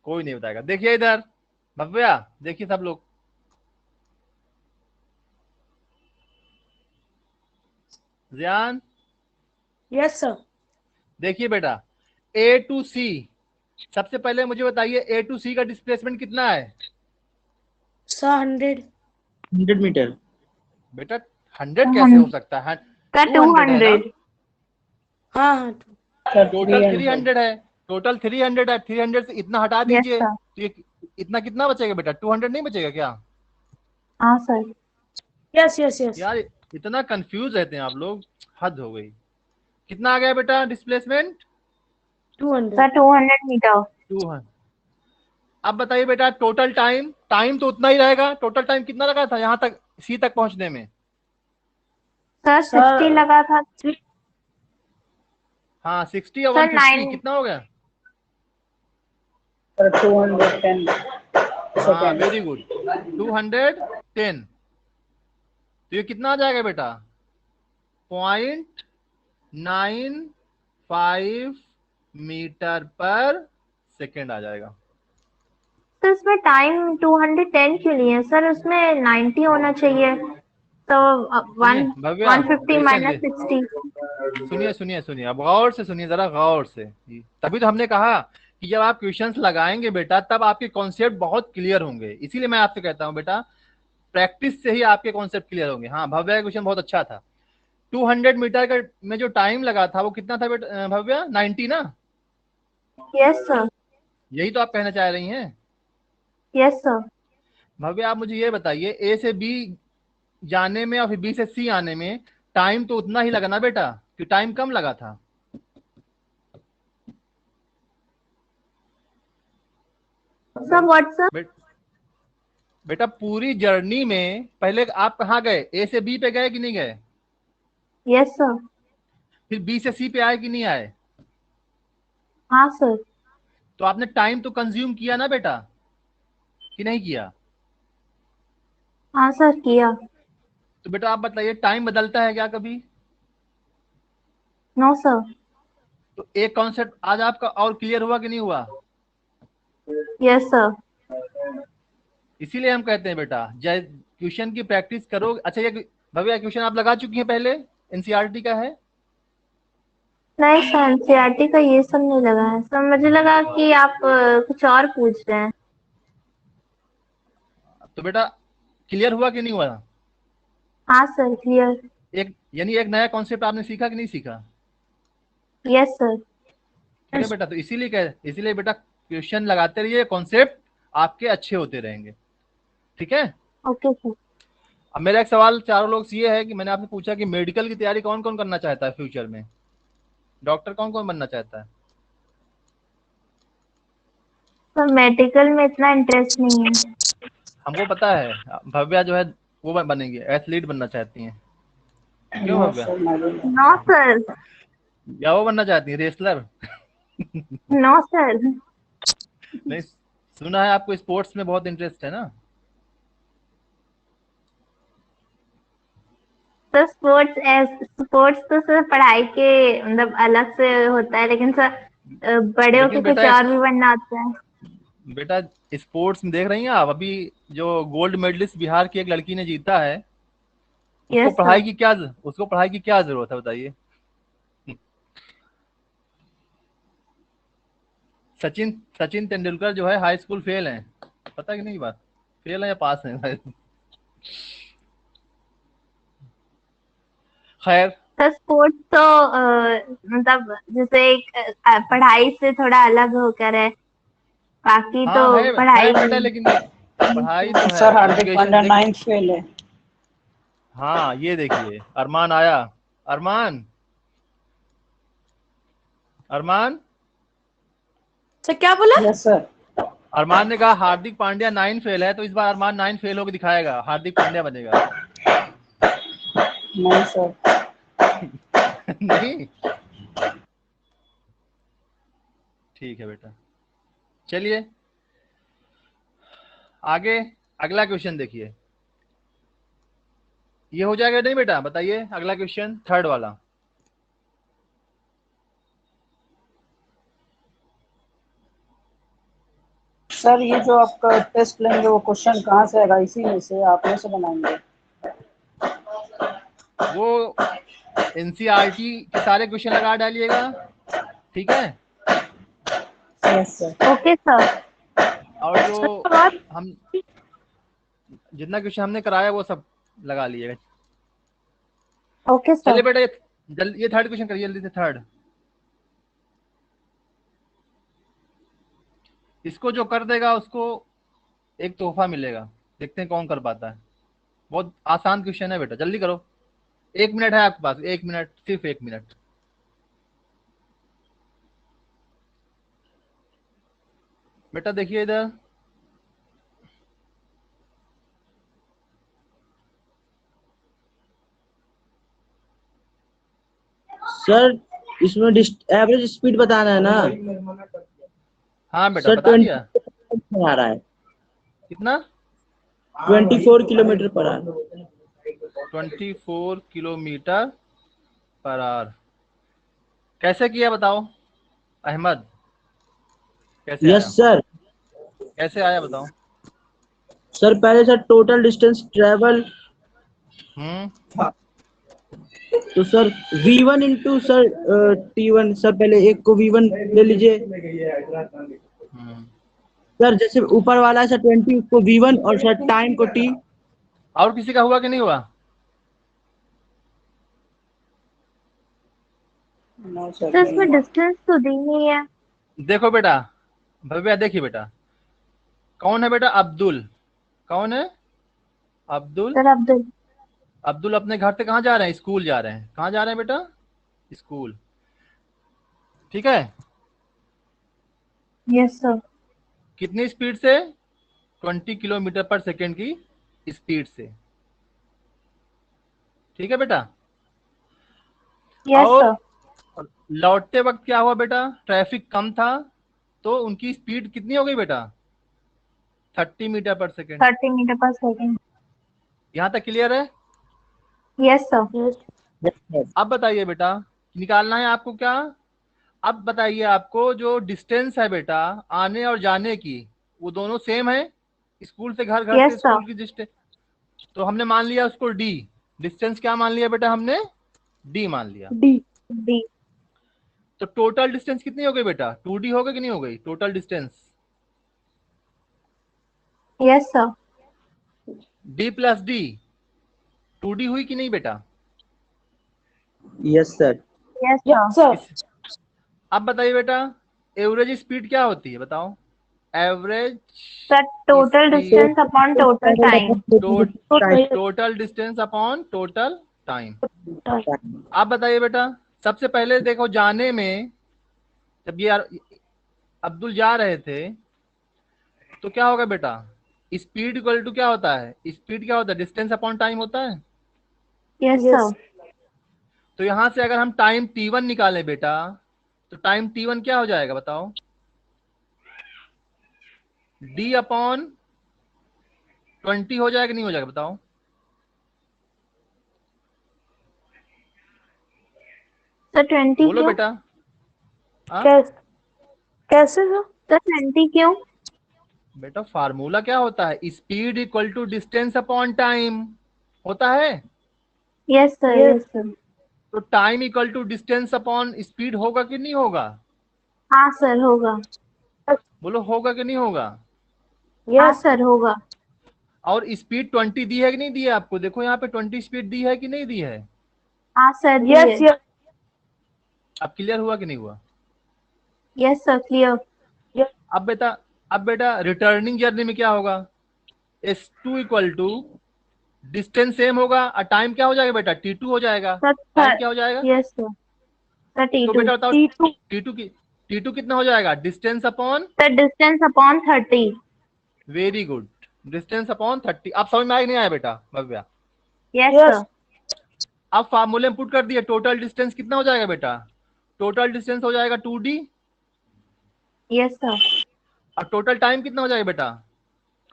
कोई नहीं बताएगा। देखिए इधर, भव्या देखिए सब लोग, ध्यान यस सर। देखिए बेटा, ए टू सी, सबसे पहले मुझे बताइए ए टू सी का डिस्प्लेसमेंट कितना है? 100 100 मीटर। बेटा 100 कैसे हो सकता है? का 200 है ना? 200। हाँ हाँ। Sir total 300। 300 है, टोटल 300 है। 300 से इतना हटा यस दीजिए सर। तो ये इतना कितना बचेगा बेटा? 200 नहीं बचेगा क्या? हाँ सर। Yes yes yes. यार इतना कंफ्यूज रहते हैं आप लोग, हद हो गई। कितना आ गया बेटा डिस्प्लेसमेंट? 200। Sir 200 metre. 200। अब बताइए बेटा टोटल टाइम, टाइम तो उतना ही रहेगा। टोटल टाइम कितना लगा था यहाँ तक, सी तक पहुंचने में? सर 60 सर लगा था। हाँ 60 और सर 150 9। कितना हो गया? सर 210 हाँ सेकेंड। Very good, 210। तो ये कितना आ जाएगा बेटा? 0.95 मीटर पर सेकेंड आ जाएगा। तो इसमें टाइम 210 क्यों नहीं है सर? उसमें 90 होना चाहिए। तो सुनिए वन भव्या, 150 माइनस 60। सुनिए सुनिए सुनिए, अब गौर से सुनिए, जरा गौर से। तभी तो हमने कहा कि जब आप क्वेश्चंस लगाएंगे बेटा तब आपके कॉन्सेप्ट बहुत क्लियर होंगे। इसीलिए मैं आपसे कहता हूं बेटा, प्रैक्टिस से ही आपके कॉन्सेप्ट क्लियर होंगे। हाँ भव्या का क्वेश्चन बहुत अच्छा था। 200 मीटर का में जो टाइम लगा था वो कितना था बेटा भव्या? 90 ना? Yes sir. यही तो आप कहना चाह रही हैं। Yes sir. भव्या आप मुझे ये बताइए, ए से बी जाने में और फिर बी से सी आने में टाइम तो उतना ही लगा ना बेटा, कि टाइम कम लगा था? Sir what sir? बे, बेटा पूरी जर्नी में पहले आप कहाँ गए? ए से बी पे गए कि नहीं गए? Yes sir. फिर बी से सी पे आए कि नहीं आए? हाँ सर। तो आपने टाइम तो कंज्यूम किया ना बेटा, कि नहीं किया? हाँ सर किया। तो बेटा आप बताइए टाइम बदलता है क्या कभी? No sir. तो एक कॉन्सेप्ट आज आपका और क्लियर हुआ कि नहीं हुआ? Yes sir. इसीलिए हम कहते हैं बेटा क्वेश्चन की प्रैक्टिस करो। अच्छा ये भव्या क्वेश्चन आप लगा चुकी हैं पहले, एनसीईआरटी का है? नहीं सर, एनसीईआरटी का ये सब नहीं लगा है सर। मुझे लगा कि आप कुछ और पूछ रहे हैं। तो बेटा क्लियर हुआ कि नहीं हुआ? हाँ सर क्लियर। एक यानी एक नया कॉन्सेप्ट आपने सीखा कि नहीं सीखा? Yes sir. ठीक है बेटा, तो इसीलिए बेटा क्वेश्चन लगाते रहिए, कॉन्सेप्ट आपके अच्छे होते रहेंगे। ठीक है। Okay sir. अब मेरा एक सवाल चारों लोग से ये है कि मैंने आपसे पूछा कि मेडिकल की तैयारी कौन कौन करना चाहता है फ्यूचर में? डॉक्टर कौन कौन बनना चाहता है? सर मेडिकल में इतना इंटरेस्ट नहीं है। हमको पता है, भव्या जो है वो बनेंगी, एथलीट बनना चाहती हैं। क्यों नो भव्या? सर, मैं नो सर। या वो बनना चाहती है रेसलर? No sir. नहीं, सुना है आपको स्पोर्ट्स में बहुत इंटरेस्ट है ना? सर स्पोर्ट्स तो सर पढ़ाई के मतलब अलग से होता है, लेकिन सर बड़े होके लेकिन कुछ बेटा और भी बनना होता है। बेटा स्पोर्ट्स में देख रही हैं आप, अभी जो गोल्ड मेडलिस्ट बिहार की एक लड़की ने जीता है, उसको यस पढ़ाई सर। की क्या उसको पढ़ाई की क्या जरूरत है बताइए? सचिन सचिन तेंदुलकर जो है हाई स्कूल फेल हैं, पता कि नहीं बात? फेल है या पास है? खैर, सर स्पोर्ट्स तो मतलब जैसे एक पढ़ाई से थोड़ा अलग होकर है, बाकी तो हाँ है पढ़ाई। बेटा, लेकिन पढ़ाई तो है, सर हार्दिक एजुकेशन पांड्या देखिए। 9th फेल है। हाँ ये देखिए, अरमान आया। अरमान, अरमान, सर क्या बोला? Yes sir. अरमान ने कहा हार्दिक पांड्या 9 फेल है, तो इस बार अरमान 9 फेल होकर दिखाएगा, हार्दिक पांड्या बनेगा। नहीं सर। नहीं, ठीक है बेटा, चलिए आगे। अगला क्वेश्चन देखिए, ये हो जाएगा नहीं बेटा? बताइए अगला क्वेश्चन, थर्ड वाला। सर ये जो आपका टेस्ट लेंगे वो क्वेश्चन कहाँ से आएगा? इसी में से, आप में से बनाएंगे? वो एनसीईआरटी के सारे क्वेश्चन लगा डालिएगा, ठीक है? Yes sir. Okay sir. और जो और हम जितना क्वेश्चन हमने कराया वो सब लगा लीजिएगा। ओके चलिए सर। बेटा, ये थर्ड क्वेश्चन करिए जल्दी से, थर्ड। इसको जो कर देगा उसको एक तोहफा मिलेगा, देखते हैं कौन कर पाता है। बहुत आसान क्वेश्चन है बेटा, जल्दी करो। 1 मिनट है आपके पास, 1 मिनट, सिर्फ 1 मिनट। बेटा देखिए इधर, सर इसमें एवरेज स्पीड बताना है ना? हाँ बेटा सर बता दिया। 20 आ रहा है, कितना? 24 kilometre per hour. 24 kilometre per hour. कैसे किया बताओ अहमद, कैसे यस आया? सर। कैसे आया बताओ? सर पहले सर टोटल डिस्टेंस ट्रेवल, हम्म। तो sir V1 into sir T1। Sir पहले एक को V1 ले लीजिए। हम्म। सर जैसे ऊपर वाला है सर 20, उसको V1 और सर टाइम को T। और किसी का हुआ कि नहीं हुआ? नो सर, तो नहीं इसमें हुआ। डिस्टेंस तो दी नहीं है। देखो बेटा, भव्या देखिए बेटा, कौन है बेटा? अब्दुल। कौन है? अब्दुल। सर अब्दुल। अब्दुल अपने घर से कहाँ जा रहे हैं? स्कूल जा रहे हैं। कहाँ जा रहे हैं बेटा? स्कूल। ठीक है। Yes sir. कितनी स्पीड से? 20 किलोमीटर पर सेकेंड की स्पीड से। ठीक है बेटा। यस और सर। लौटते वक्त क्या हुआ बेटा? ट्रैफिक कम था, तो उनकी स्पीड कितनी हो गई बेटा? 30 मीटर पर सेकेंड। 30 मीटर पर सेकेंड। यहाँ तक क्लियर है? Yes sir. अब बताइए बेटा, निकालना है आपको क्या? अब बताइए, आपको जो डिस्टेंस है बेटा आने और जाने की, वो दोनों सेम है? स्कूल से घर, घर से यस सर। स्कूल की डिस्टेंस, तो हमने मान लिया उसको डी। डिस्टेंस क्या मान लिया बेटा हमने? डी मान लिया। डी। डी। तो टोटल डिस्टेंस कितनी हो गई बेटा? 2D हो गई कि नहीं हो गई total distance? Yes sir. D plus D 2D हुई कि नहीं बेटा? Yes sir. Yes Yes, sir. sir. अब बताइए बेटा, एवरेज स्पीड क्या होती है बताओ? Average sir total speed, distance upon total time. Total distance upon total time. आप बताइए बेटा, सबसे पहले देखो जाने में, जब ये अब्दुल जा रहे थे तो क्या होगा बेटा? स्पीड इक्वल टू क्या होता है? स्पीड क्या होता है? डिस्टेंस अपॉन टाइम होता है। Yes sir. तो यहां से अगर हम टाइम t1 निकालें बेटा, तो टाइम t1 क्या हो जाएगा बताओ? d अपॉन 20 हो जाएगा नहीं हो जाएगा बताओ? सर 20 बोलो क्यों? बेटा। हाँ कैसे सर? सर 20 क्यों? बेटा, फार्मूला क्या होता है? Speed equal to distance upon time होता है। Yes sir. Yes. Yes sir. तो time equal to distance upon speed होगा कि नहीं होगा? हाँ सर होगा। बोलो होगा कि नहीं होगा? हाँ Yes. सर होगा। और स्पीड 20 दी है कि नहीं दी है आपको? देखो यहाँ पे 20 स्पीड दी है कि नहीं दी है? हाँ सर दी Yes. है। Yes. अब क्लियर हुआ कि नहीं हुआ? Yes sir clear. अब बेटा रिटर्निंग जर्नी में क्या होगा? S2 equal to distance same होगा और टाइम क्या हो जाएगा बेटा? T2 हो जाएगा। सर टाइम क्या हो जाएगा? Yes sir. सर तो T2। बेटा बताओ, T2. T2 कितना हो जाएगा? Distance upon, sir distance upon 30। Very good, distance upon 30। अब समझ में आया कि नहीं आया बेटा भव्या? Yes Yes. सर। अब फार्मूले में पुट कर दिए, टोटल डिस्टेंस कितना हो जाएगा बेटा? टोटल डिस्टेंस हो जाएगा 2D, यस सर। और टोटल टाइम कितना हो जाएगा बेटा?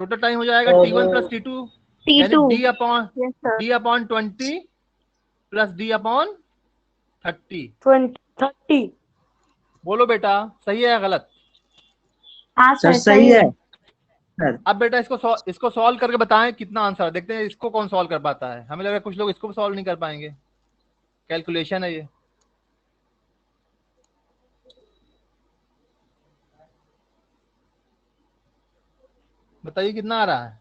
टोटल टाइम हो जाएगा और T1 प्लस T2, यानी T2। D upon yes sir. D upon 20 plus D upon 30। 20. 30. बोलो बेटा, सही है या गलत? हाँ सर सर सही है सर। अब बेटा इसको सॉल्व करके बताएं कितना आंसर है। देखते हैं इसको कौन सॉल्व कर पाता है। हमें लग रहा है कुछ लोग इसको सॉल्व नहीं कर पाएंगे, कैलकुलेशन है ये। बताइए कितना आ रहा है?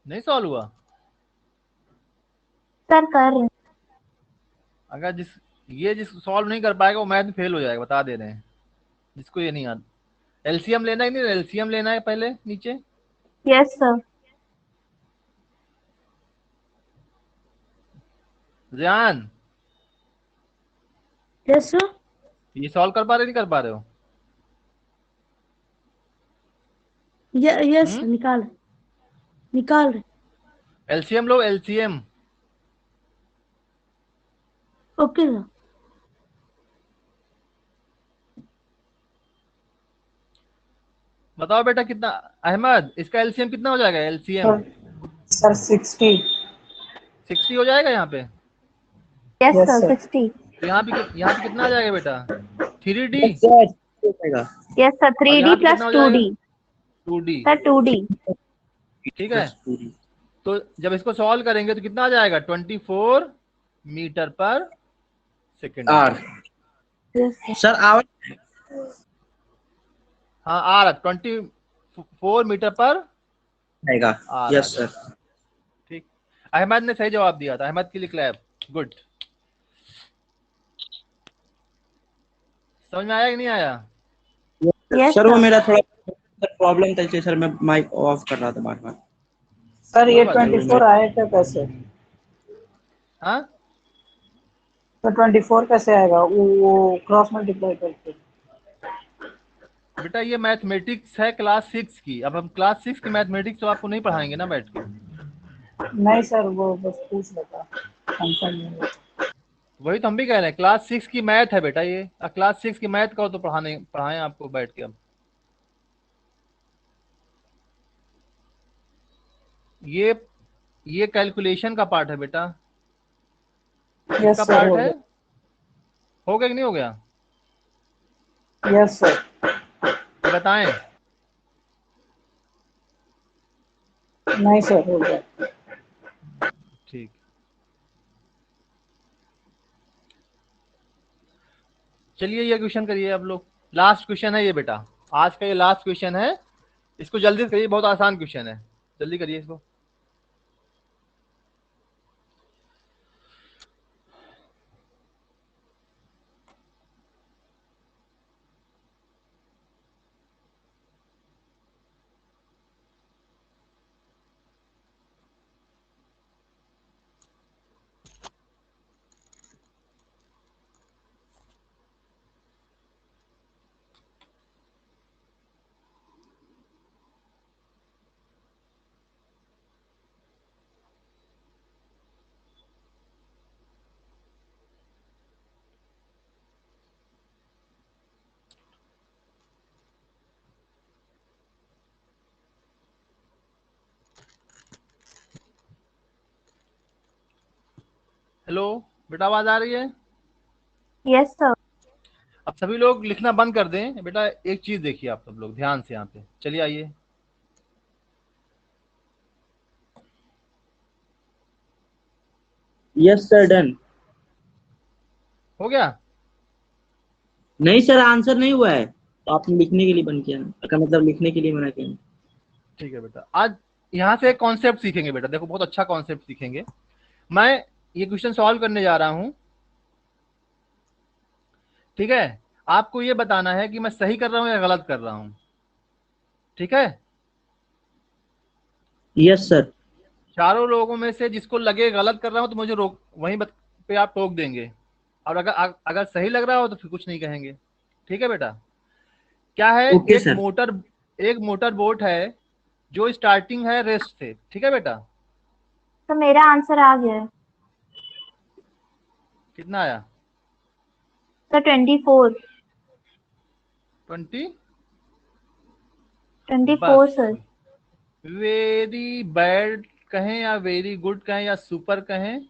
नहीं सॉल्व हुआ? सर कर रहे हैं। अगर जिस सॉल्व नहीं कर पाएगा वो मैथ में फेल हो जाएगा, बता दे रहे हैं। जिसको ये नहीं आता, एलसीएम लेना है नहीं, एलसीएम लेना है पहले नीचे। Yes sir. जान, Yes sir. ये सॉल्व कर पा रहे नहीं कर पा रहे हो? Yes. निकाल रहे. एलसीएम लो, एलसीएम। Okay sir. बताओ बेटा कितना, अहमद इसका एलसीएम कितना हो जाएगा? LCM sir 60। 60 हो जाएगा यहाँ पे। Yes yes sir sir. 60। तो यहाँ पे कितना आ जाएगा बेटा? 3D। यस सर हो जाएगा। यस सर और 3D यहाँ पे प्लस कितना हो 2D। जाएगा? 2D। Sir 2D। ठीक है, तो जब इसको सॉल्व करेंगे तो कितना आ जाएगा? 24 मीटर पर सेकेंड। Are sir our. हाँ आ रहा, 24 मीटर पर आएगा। आ रहा यस है। सर। ठीक, अहमद ने सही जवाब दिया था, अहमद के लिए क्लैप। गुड। समझ में आया कि नहीं आया? यस सर वो सर। मेरा थोड़ा प्रॉब्लम था, इसलिए सर मैं माइक ऑफ कर रहा था बार बार। सर कोई ये बात नहीं। 24 आया क्या कैसे? हाँ तो 24 कैसे आएगा? वो क्रॉस मल्टीप्लाई करके। बेटा, ये मैथमेटिक्स है क्लास 6 की। अब हम क्लास 6 की मैथमेटिक्स तो आपको नहीं पढ़ाएंगे ना बैठ के। नहीं सर, वो बस पूछ लेता, कंसर्न नहीं है। वही तो हम भी कह रहे हैं, क्लास 6 की मैथ है बेटा ये। क्लास 6 की मैथ का हो तो पढ़ाएं आपको बैठ के। अब ये कैलकुलेशन का पार्ट है बेटा, यस इसका सर, पार्ट हो है। गया। हो गया कि नहीं हो गया, यस सर। बताएं। नहीं सर, हो गया। ठीक, चलिए ये क्वेश्चन करिए आप लोग। लास्ट क्वेश्चन है ये बेटा, आज का ये लास्ट क्वेश्चन है, इसको जल्दी से करिए, बहुत आसान क्वेश्चन है, जल्दी करिए इसको। हेलो बेटा, आवाज आ रही है? Yes sir. अब सभी लोग लिखना बंद कर दें बेटा, एक चीज देखिए आप सब लोग ध्यान से यहाँ पे, चलिए आइए। Yes sir, done. हो गया? नहीं सर, आंसर नहीं हुआ है, तो आपने लिखने के लिए बंद किया ना, का मतलब लिखने के लिए मना किया। ठीक है बेटा, आज यहाँ से एक कॉन्सेप्ट सीखेंगे बेटा, देखो बहुत अच्छा कॉन्सेप्ट सीखेंगे। मैं ये क्वेश्चन सॉल्व करने जा रहा हूँ, ठीक है? आपको ये बताना है कि मैं सही कर रहा हूँ या गलत कर रहा हूँ, ठीक है? Yes sir. चारों लोगों में से जिसको लगे गलत कर रहा हूँ तो मुझे रोक, वहीं पे आप टोक देंगे, और अगर सही लग रहा हो तो फिर कुछ नहीं कहेंगे, ठीक है बेटा? क्या है, ओके सर। एक मोटर बोट है जो स्टार्टिंग है रेस्ट से, ठीक है बेटा? तो मेरा आंसर आ गया है कितना आया? सर। 24। 20? 24 बस, सर। वेरी बैड कहें या वेरी गुड कहें या सुपर कहें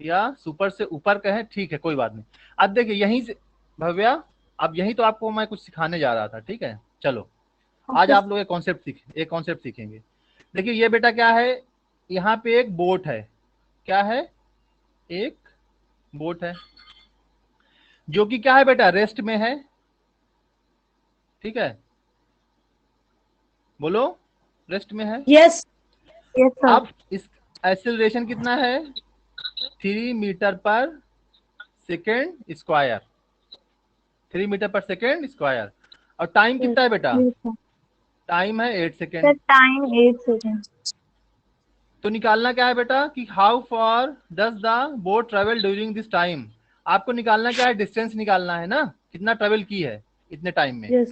या सुपर से ऊपर कहें, ठीक है कोई बात नहीं। अब देखिए यहीं से भव्या, अब यही तो आपको मैं कुछ सिखाने जा रहा था, ठीक है? चलो आज ओके। आप लोग एक कॉन्सेप्ट सीखेंगे। देखिए ये बेटा क्या है, यहाँ पे एक बोट है, क्या है, एक बोट है जो कि क्या है बेटा, रेस्ट में है, ठीक है? बोलो, रेस्ट में है। Yes. Yes sir. अब इस एक्सेलरेशन कितना है, 3 मीटर पर सेकेंड स्क्वायर, 3 मीटर पर सेकेंड स्क्वायर। और टाइम कितना है बेटा? Yes sir. टाइम है 8 सर सेकेंड। Time 8 second. तो निकालना क्या है बेटा कि how for does the boat travel during this time. आपको निकालना क्या है, डिस्टेंस निकालना है ना, कितना ट्रेवल की है इतने टाइम में। Yes.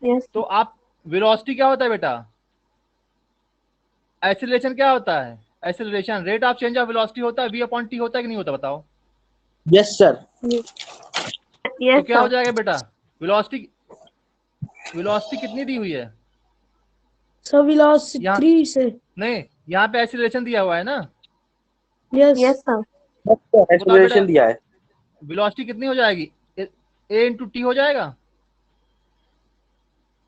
यस तो आप, वेलोसिटी क्या होता है बेटा, एक्सेलरेशन क्या होता है, acceleration rate of change of velocity होता है, v/t होता है कि नहीं होता, बताओ? Yes sir. तो यस क्या हो सर। जाएगा बेटा, वेलोसिटी कितनी दी हुई है So we lost यहाँ? 3 से. नहीं, यहाँ पे एक्सेलरेशन दिया हुआ है ना, Yes. Yes sir. बताओ बेटा एक्सेलरेशन दिया है। वेलोसिटी कितनी हो जाएगी, a इंटू टी हो जाएगा।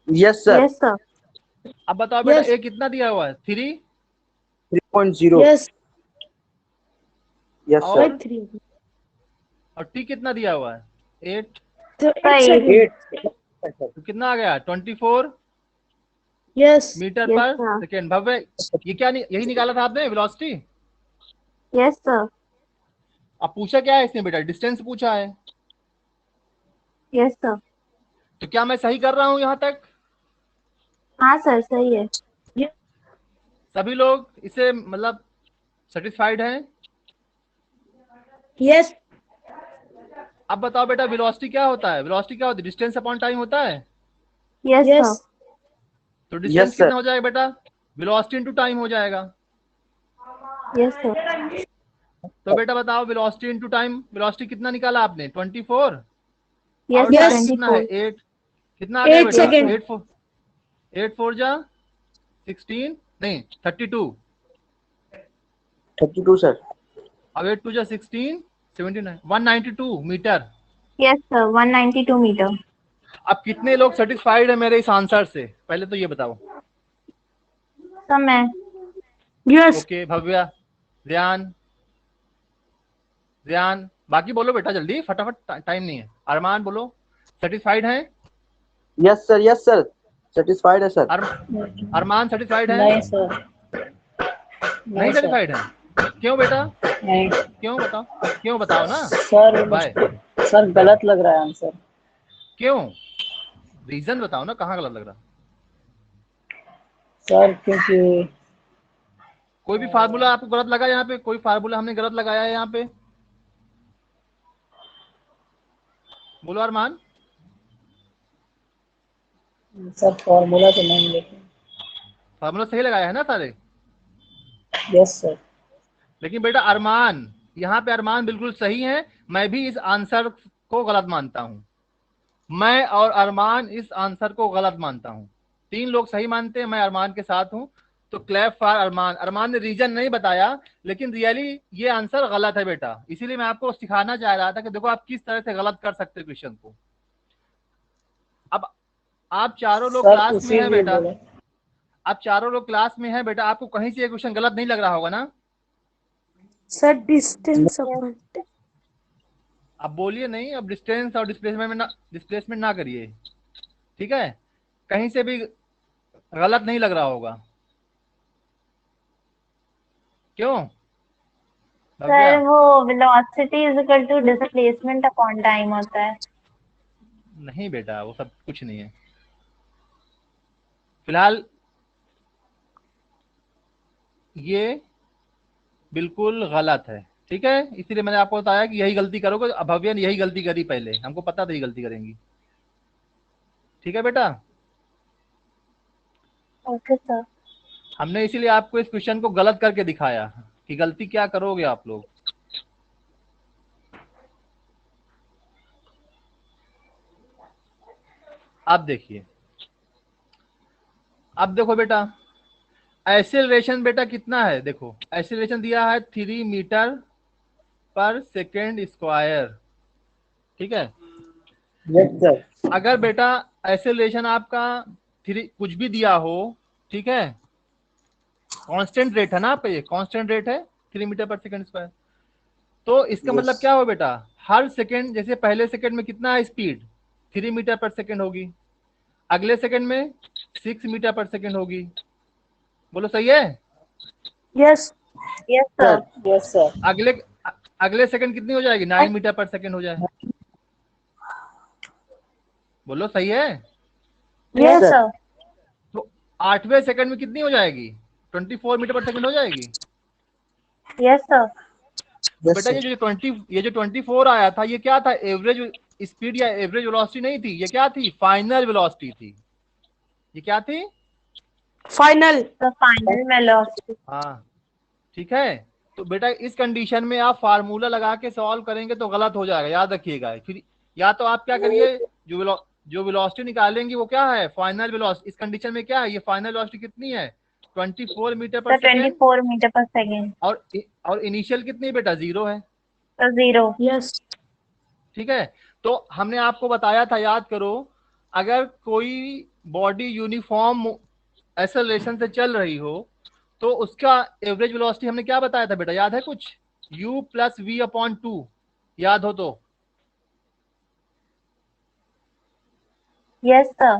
Yes sir. Yes sir. अब बताओ बेटा Yes. a कितना दिया हुआ है, 3, 3.0। Yes. यस और सर। 3. और t कितना दिया हुआ है, 8, So 8 Right. second. 8। तो कितना आ गया, 24 Yes. मीटर यस पर सर। सेकेंड। भव्य ये क्या यही निकाला था आपने वेलोसिटी? Yes sir. अब पूछा क्या है इसने बेटा, डिस्टेंस पूछा है। Yes sir. तो क्या मैं सही कर रहा हूं यहाँ तक? हाँ सर, सही है। सभी लोग इससे मतलब सेटिस्फाइड हैं? Yes. अब बताओ बेटा वेलोसिटी क्या होता है, वेलोसिटी क्या होती है, डिस्टेंस अपॉन टाइम होता है। Yes Yes. सर। तो डिस्टेंस Yes, sir. कितना हो जाएगा बेटा, वेलोसिटी इंटू टाइम हो जाएगा। Yes sir. तो बेटा बताओ वेलोसिटी इंटू टाइम, वेलोसिटी कितना निकाला आपने, 24, यस और सर। टाइम कितना है 24। 8, कितना आ गया 8 बेटा, second. 8 4 जा 16, नहीं 32, 32 सर। अब 8 2 जा 16, 79, 192 मीटर। Yes sir, 192 metre. अब कितने लोग सेटिस्फाइड है मेरे इस आंसर से, पहले तो ये बताओ। सर मैं। Yes. ओके भव्या, ध्यान ध्यान, बाकी बोलो बेटा जल्दी फटाफट, टाइम नहीं है। अरमान बोलो, सेटिस्फाइड है? यस सर सेटिस्फाइड है सर। अरमान सेटिस्फाइड है? नहीं सर, नहीं नहीं सर, सेटिस्फाइड है? क्यों बेटा, नहीं क्यों बताओ, क्यों बताओ ना। Sir, bye. सर गलत लग रहा है आंसर। क्यों, रीजन बताओ ना, कहाँ गलत लग रहा। सर क्योंकि कोई भी फार्मूला आपको गलत लगा यहाँ पे? कोई फार्मूला हमने गलत लगाया है यहाँ पे? बोलो अरमान। सर फॉर्मूला तो नहीं, लेकिन फार्मूला सही लगाया है ना सारे? Yes sir. लेकिन बेटा अरमान, यहाँ पे अरमान बिल्कुल सही है, मैं भी इस आंसर को गलत मानता हूँ। मैं और अरमान इस आंसर को गलत मानता हूँ। 3 लोग सही मानते हैं, मैं अरमान के साथ हूँ। तो क्लैप फॉर अरमान। अरमान ने रीजन नहीं बताया, लेकिन रियली ये आंसर गलत है बेटा। इसीलिए मैं आपको सिखाना चाह रहा था कि देखो आप किस तरह से गलत कर सकते हो क्वेश्चन को। अब आप चारों लोग सर क्लास में हैं उसीलिए बेटा, बोले। आप चारों लोग क्लास में हैं बेटा, आपको कहीं से ये क्वेश्चन गलत नहीं लग रहा होगा ना? Sir, distance upon. अब बोलिए नहीं, अब डिस्टेंस और डिस्प्लेसमेंट ना करिए, ठीक है? कहीं से भी गलत नहीं लग रहा होगा। क्यों सर वो velocity is equal to displacement upon time होता है। नहीं बेटा, वो सब कुछ नहीं है। फिलहाल ये बिल्कुल गलत है, ठीक है? इसीलिए मैंने आपको बताया कि यही गलती करोगे। भव्या ने यही गलती करी पहले, हमको पता था ये गलती करेंगी, ठीक है बेटा? Okay sir. हमने इसीलिए आपको इस क्वेश्चन को गलत करके दिखाया कि गलती क्या करोगे आप लोग। अब देखिए, अब देखो बेटा, एक्सेलरेशन बेटा कितना है? देखो एक्सेलरेशन दिया है 3 मीटर पर सेकेंड स्क्वायर, ठीक है? Yes sir. अगर बेटा एक्सेलरेशन आपका 3 कुछ भी दिया हो, ठीक है, कांस्टेंट रेट है ना, आपका ये कांस्टेंट रेट है 3 मीटर पर सेकेंड स्क्वायर, तो इसका मतलब क्या हो बेटा, हर सेकेंड, जैसे पहले सेकेंड में कितना है स्पीड, 3 मीटर पर सेकेंड होगी, अगले सेकेंड में 6 मीटर पर सेकेंड होगी। बोलो सही है? Yes. Yes sir. Yes sir. अगले सेकंड कितनी हो जाएगी? 9 मीटर पर सेकंड हो जाए। बोलो सही है? Yes sir. तो 8वें सेकंड में कितनी हो जाएगी? 24 मीटर पर सेकंड हो जाएगी। Yes sir. तो बेटा ये जो 24 आया था, ये क्या था? एवरेज स्पीड या एवरेज वेलोसिटी नहीं थी, ये क्या थी? फाइनल वेलोसिटी थी। ये क्या थी? Final. तो फाइनल वेलोसिटी। हाँ, ठीक है। तो बेटा इस कंडीशन में आप फार्मूला लगा के सॉल्व करेंगे तो गलत हो जाएगा, याद रखिएगा। फिर या तो आप क्या करिए, जो वेलोसिटी निकालेंगे वो क्या है? Final velocity. इस कंडीशन में क्या है? ये फाइनल वेलोसिटी कितनी है? 24 मीटर पर तो सेकेंड। 24 मीटर पर सेकेंड। और इनिशियल कितनी बेटा? 0 है। तो 0। Yes. ठीक है। तो हमने आपको बताया था, याद करो, अगर कोई बॉडी यूनिफॉर्म एक्सेलरेशन से चल रही हो तो उसका एवरेज वेलोसिटी हमने क्या बताया था बेटा, याद है कुछ? u प्लस वी अपॉन 2, याद हो तो? Yes sir.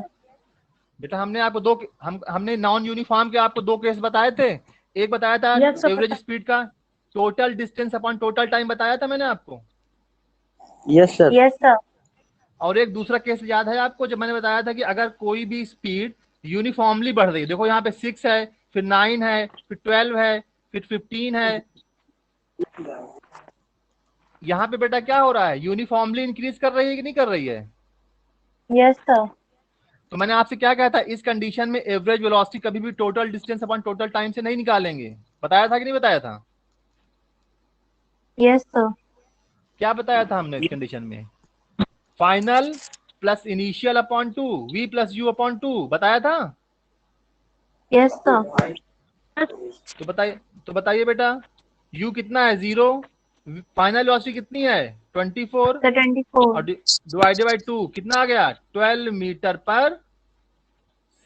बेटा हमने आपको हमने नॉन यूनिफॉर्म के आपको 2 केस बताए थे। एक बताया था Yes, sir. एवरेज स्पीड का, total distance upon total time बताया था मैंने आपको। Yes sir. Yes sir. और एक दूसरा केस याद है आपको, जब मैंने बताया था कि अगर कोई भी स्पीड यूनिफॉर्मली बढ़ रही है, देखो यहाँ पे 6 है, फिर 9 है, फिर 12 है, फिर 15 है, यहाँ पे बेटा क्या हो रहा है? यूनिफॉर्मली इंक्रीज कर रही है कि नहीं कर रही है? Yes sir. तो मैंने आपसे क्या कहा था, इस कंडीशन में एवरेज वेलोसिटी कभी भी total distance upon total time से नहीं निकालेंगे। बताया था कि नहीं बताया था? Yes sir. क्या बताया था हमने इस कंडीशन में? Final plus initial upon 2, v plus you upon 2, बताया था? Yes sir. तो बताइए बेटा, u कितना है 0, फाइनल वेलोसिटी कितनी है 24 तो 24। और डिवाइडेड बाय 2 कितना आ गया 12 मीटर पर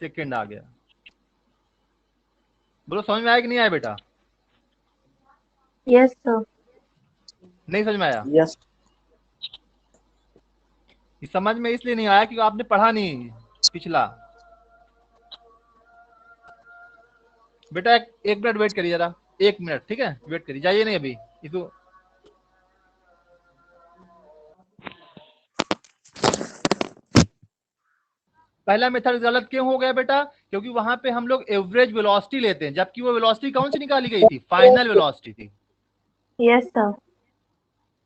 सेकेंड आ गया। बोलो समझ में आया कि नहीं आया बेटा? Yes sir. नहीं समझ में आया? यस समझ में इसलिए नहीं आया क्योंकि आपने पढ़ा नहीं पिछला। बेटा एक मिनट वेट करिए जरा, 1 मिनट, ठीक है, वेट करिए, जाइए नहीं अभी इसको। पहला मेथड गलत क्यों हो गया बेटा? क्योंकि वहां पे हम लोग एवरेज वेलोसिटी लेते हैं, जबकि वो वेलोसिटी कौन सी निकाली गई थी? फाइनल वेलोसिटी थी। Yes sir.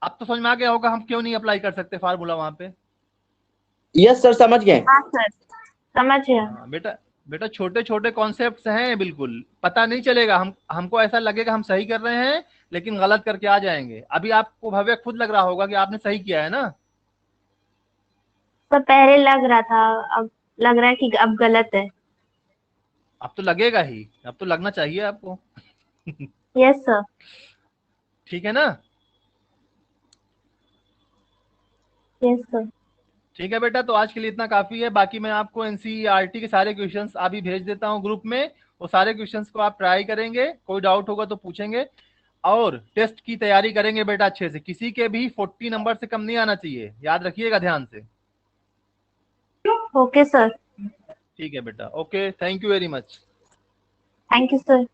अब तो समझ में आ गया होगा हम क्यों नहीं अप्लाई कर सकते फार्मूला वहां पे। यस सर समझ गए। हाँ सर समझ गया। बेटा छोटे छोटे कॉन्सेप्ट्स हैं, बिल्कुल पता नहीं चलेगा, हमको ऐसा लगेगा हम सही कर रहे हैं लेकिन गलत करके आ जाएंगे। अभी आपको भव्य खुद लग रहा होगा कि आपने सही किया है ना। तो पहले लग रहा था, अब लग रहा है कि अब गलत है। अब तो लगेगा ही, अब तो लगना चाहिए आपको। Yes sir. ठीक है ना? Yes sir. ठीक है बेटा, तो आज के लिए इतना काफी है। बाकी मैं आपको एनसीईआरटी के सारे क्वेश्चंस अभी भेज देता हूँ ग्रुप में, वो सारे क्वेश्चंस को आप ट्राई करेंगे, कोई डाउट होगा तो पूछेंगे और टेस्ट की तैयारी करेंगे बेटा अच्छे से। किसी के भी 40 नंबर से कम नहीं आना चाहिए, याद रखिएगा ध्यान से। Okay sir. ठीक है बेटा, okay, thank you very much. Thank you sir.